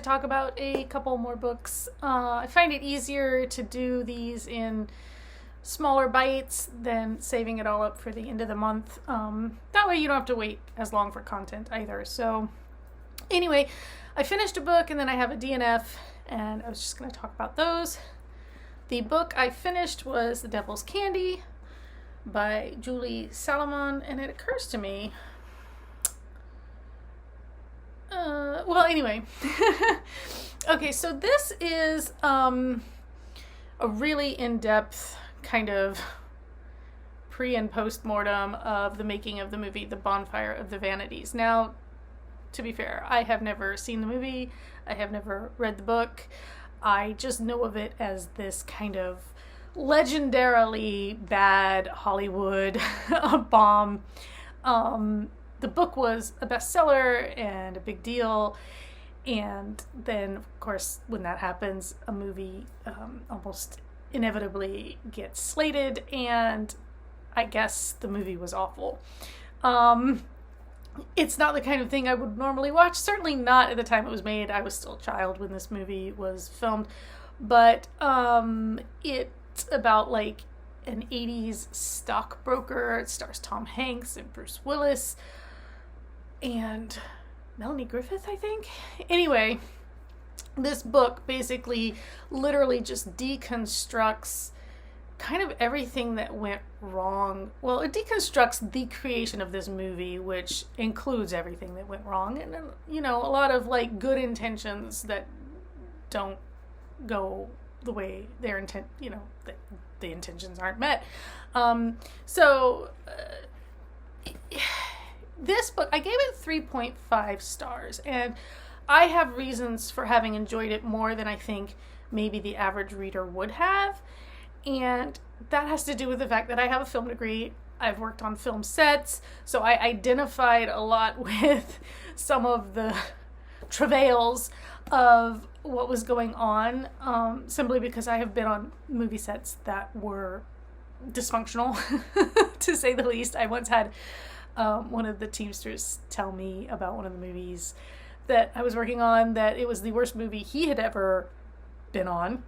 to talk about a couple more books. I find it easier to do these in smaller bites than saving it all up for the end of the month. That way you don't have to wait as long for content either. So anyway, I finished a book and then I have a DNF, and I was just going to talk about those. The book I finished was The Devil's Candy by Julie Salomon, and it occurs to me... anyway. Okay, so this is a really in-depth kind of pre- and post-mortem of the making of the movie The Bonfire of the Vanities. Now, to be fair, I have never seen the movie. I have never read the book. I just know of it as this kind of legendarily bad Hollywood bomb. The book was a bestseller and a big deal, and then, of course, when that happens, a movie almost inevitably gets slated, and I guess the movie was awful. It's not the kind of thing I would normally watch, certainly not at the time it was made. I was still a child when this movie was filmed, but it's about like an 80s stockbroker. It stars Tom Hanks and Bruce Willis and Melanie Griffith, I think. Anyway, this book basically literally just deconstructs kind of everything that went wrong. Well, it deconstructs the creation of this movie, which includes everything that went wrong, and, you know, a lot of like good intentions that don't go the way their intent, you know, the intentions aren't met. This book, I gave it 3.5 stars, and I have reasons for having enjoyed it more than I think maybe the average reader would have, and that has to do with the fact that I have a film degree. I've worked on film sets, so I identified a lot with some of the travails of what was going on, simply because I have been on movie sets that were dysfunctional, to say the least. I once had one of the Teamsters tell me about one of the movies that I was working on, that it was the worst movie he had ever been on,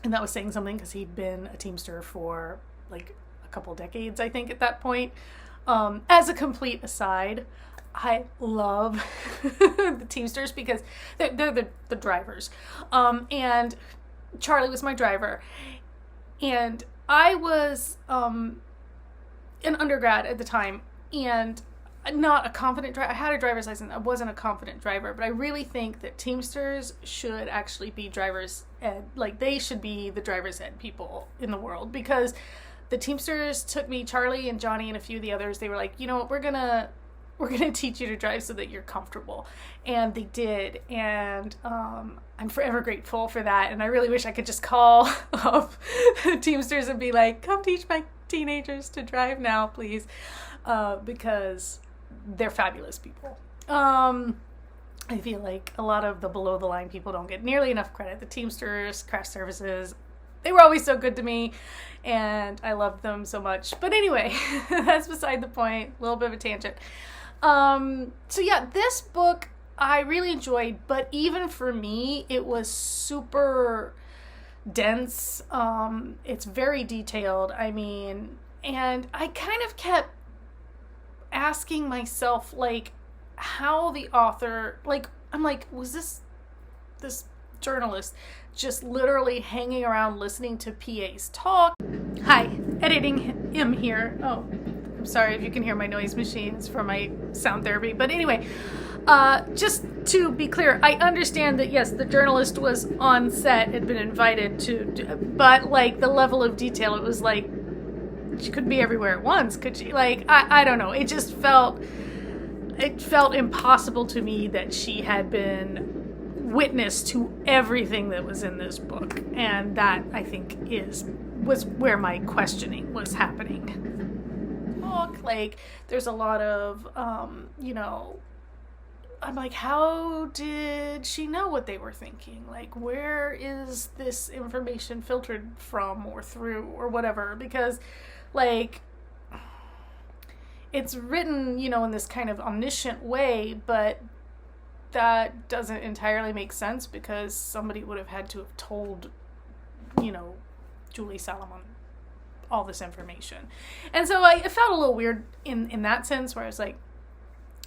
and that was saying something because he'd been a Teamster for like a couple decades, I think, at that point. As a complete aside, I love the Teamsters because they're the drivers. And Charlie was my driver. And I was an undergrad at the time and not a confident driver. I had a driver's license. I wasn't a confident driver, but I really think that Teamsters should actually be drivers ed. Like, they should be the driver's ed people in the world, because the Teamsters took me, Charlie and Johnny and a few of the others. They were like, you know what, we're gonna teach you to drive so that you're comfortable. And they did. And I'm forever grateful for that. And I really wish I could just call up the Teamsters and be like, come teach my teenagers to drive now, please. Because they're fabulous people. I feel like a lot of the below the line people don't get nearly enough credit. The Teamsters, Crash Services, they were always so good to me, and I loved them so much. But anyway, that's beside the point. A little bit of a tangent. So yeah, this book I really enjoyed, but even for me, it was super dense. It's very detailed. I mean, and I kind of kept asking myself, like, how the author, like, I'm like, was this journalist just literally hanging around listening to PAs talk? Hi, editing him here. Oh, I'm sorry if you can hear my noise machines for my sound therapy. But anyway, just to be clear, I understand that, yes, the journalist was on set, had been invited to, but like the level of detail, it was like, she could be everywhere at once, could she? Like, I don't know. It just felt impossible to me that she had been witness to everything that was in this book. And that, I think, was where my questioning was happening. Like, there's a lot of, I'm like, how did she know what they were thinking? Like, where is this information filtered from or through or whatever? Because, like, it's written, in this kind of omniscient way, but that doesn't entirely make sense because somebody would have had to have told, you know, Julie Salomon all this information. And so it felt a little weird in that sense, where I was like,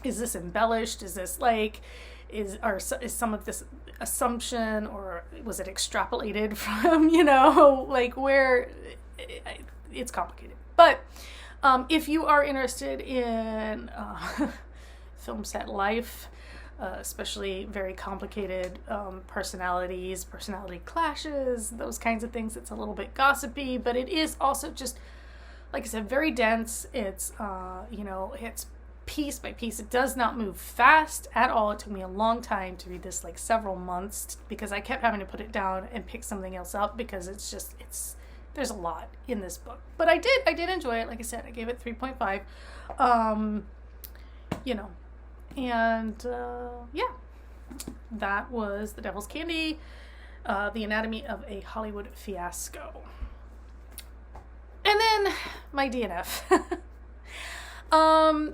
is this embellished? Is this like, is some of this assumption, or was it extrapolated from, you know, like where it's complicated. But if you are interested in film set life, especially very complicated personality clashes, those kinds of things, it's a little bit gossipy, but it is also just, like I said, very dense. It's, you know, it's piece by piece. It does not move fast at all. It took me a long time to read this, like several months, because I kept having to put it down and pick something else up, because it's just, there's a lot in this book. But I did enjoy it. Like I said, I gave it 3.5. You know, and yeah, that was The Devil's Candy, The Anatomy of a Hollywood Fiasco. And then my DNF.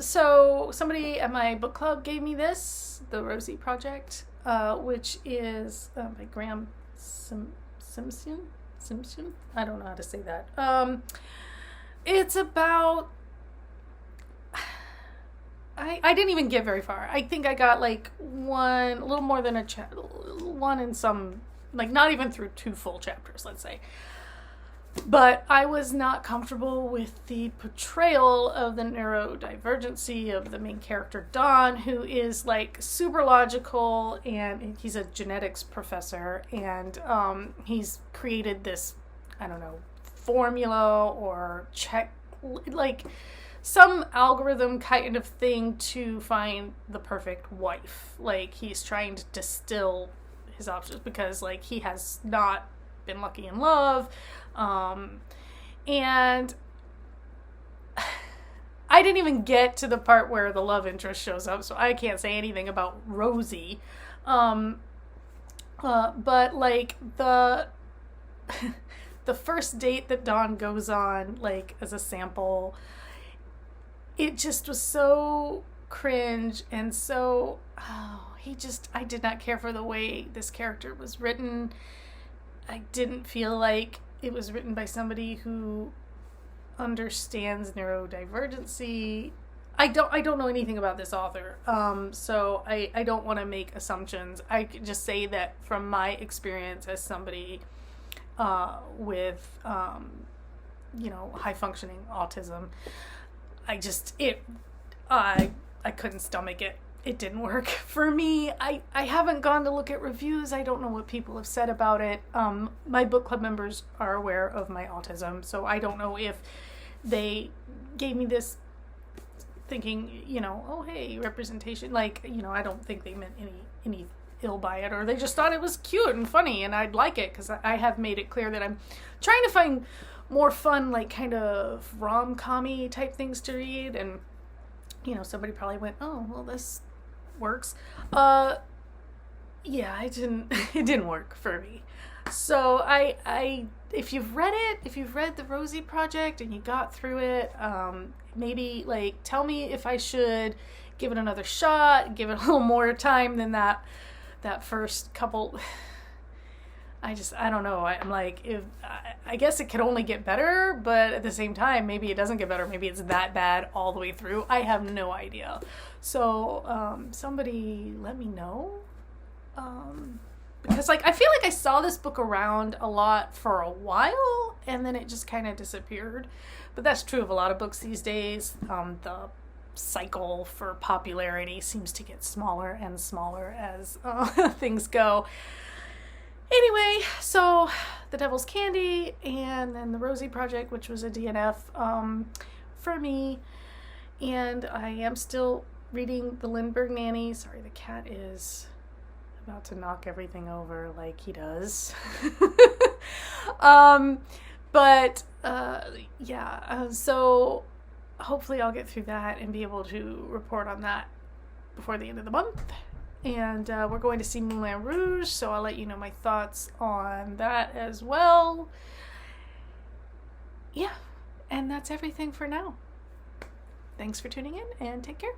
So somebody at my book club gave me this, The Rosie Project, which is by Graham Simpson. I don't know how to say that. It's about, I didn't even get very far. I think I got like a little more than one in some, like not even through 2 full chapters, let's say. But I was not comfortable with the portrayal of the neurodivergency of the main character, Don, who is like super logical, and he's a genetics professor, and he's created this, I don't know, formula or check, like some algorithm kind of thing to find the perfect wife. Like he's trying to distill his options, because like he has not been lucky in love. And I didn't even get to the part where the love interest shows up, so I can't say anything about Rosie. But like the first date that Dawn goes on, like as a sample, it just was so cringe and so, I did not care for the way this character was written. I didn't feel like it was written by somebody who understands neurodivergency. I don't know anything about this author, so I don't want to make assumptions. I could just say that from my experience as somebody with you know, high functioning autism, I couldn't stomach it. It didn't work for me. I haven't gone to look at reviews. I don't know what people have said about it. My book club members are aware of my autism, so I don't know if they gave me this thinking, you know, oh hey, representation, like, you know, I don't think they meant any ill by it, or they just thought it was cute and funny and I'd like it, because I have made it clear that I'm trying to find more fun, like kind of rom-com-y type things to read, and you know, somebody probably went, oh well, this works. Yeah, it didn't work for me. So if you've read the Rosie Project and you got through it, maybe like tell me if I should give it another shot, give it a little more time than that first couple. I don't know. I'm like, I guess it could only get better, but at the same time, maybe it doesn't get better. Maybe it's that bad all the way through. I have no idea. So somebody let me know. Because like I feel like I saw this book around a lot for a while, and then it just kind of disappeared. But that's true of a lot of books these days. The cycle for popularity seems to get smaller and smaller as things go. Anyway, so The Devil's Candy, and then The Rosie Project, which was a DNF for me. And I am still reading The Lindbergh Nanny. Sorry, the cat is about to knock everything over like he does. So hopefully I'll get through that and be able to report on that before the end of the month. And we're going to see Moulin Rouge, so I'll let you know my thoughts on that as well. Yeah, and that's everything for now. Thanks for tuning in, and take care.